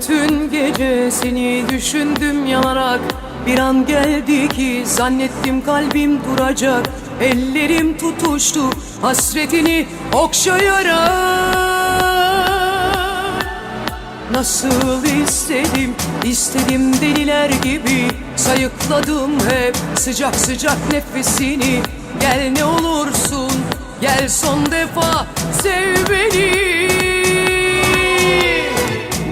bütün gece seni düşündüm yanarak. Bir an geldi ki zannettim kalbim duracak. Ellerim tutuştu hasretini okşayarak. Nasıl istedim deliler gibi. Sayıkladım hep sıcak sıcak nefesini. Gel ne olursun gel son defa sev beni.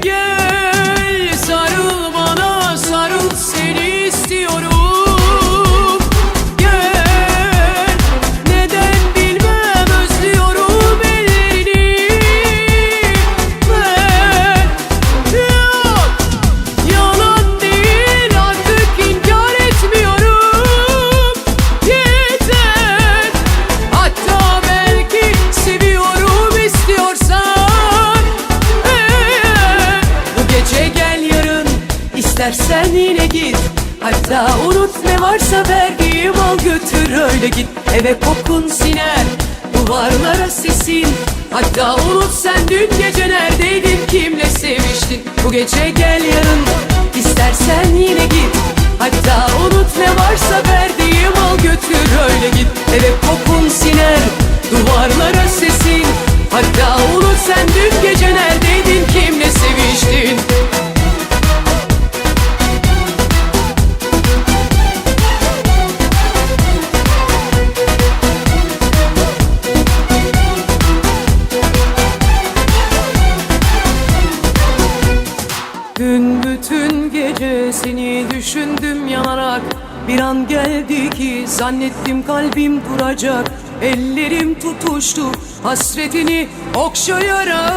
Gel sarıl bana sarıl seni istiyorum. Gel neden bilmem özlüyorum ellerini. Ben yok yalan değil artık inkar etmiyorum. Yeter hatta belki seviyorum istiyorsan. Bu gece gel yarın istersen yine git. Hatta unut ne varsa verdiğim al götür öyle git. Eve kokun siner duvarlara sesin. Hatta unut sen dün gece neredeydin kimle seviştin. Bu gece gel yarın istersen yine git. Hatta unut ne varsa verdiğim al götür öyle git. Eve kokun siner duvarlara sesin. Hatta unut sen dün gece neredeydin kimle seviştin. Dün bütün gece seni düşündüm yanarak. Bir an geldi ki zannettim kalbim duracak. Ellerim tutuştu hasretini okşayarak.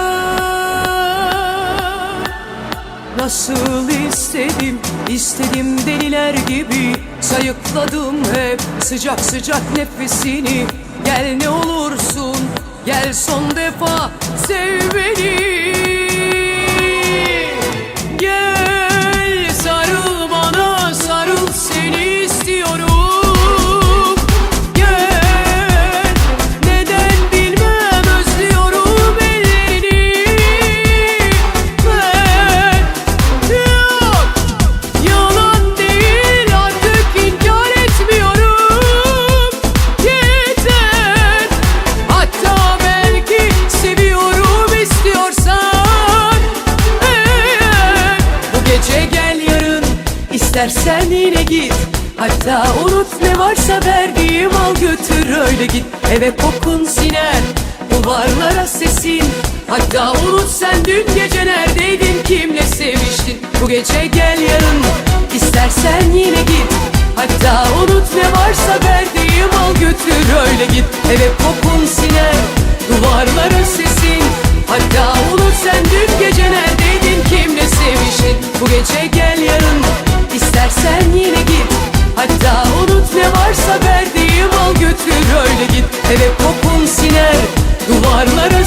Nasıl istedim deliler gibi. Sayıkladım hep sıcak sıcak nefesini. Gel ne olursun gel son defa sev beni. Gel sarıl bana sarıl seni istiyorum. Gel neden bilmem özlüyorum ellerini. Ben yok yalan değil artık inkar etmiyorum. Yeter hatta belki seviyorum istiyorsan. Bu gece gel yarın istersen yine git. Hatta unut ne varsa verdiğim al götür öyle git. Eve kokun siner duvarlara sesin. Hatta unut sen dün gece neredeydin kimle seviştin. Bu gece gel yarın istersen yine git. Hatta unut ne varsa verdiğim al götür öyle git. Eve kokun siner duvarlara sesin. Hatta unut sen dün gece neredeydin kimle seviştin. Bu gece gel yarın istersen yine git. Hatta unut ne varsa verdiğim al götür öyle git. Eve kokun siner duvarlara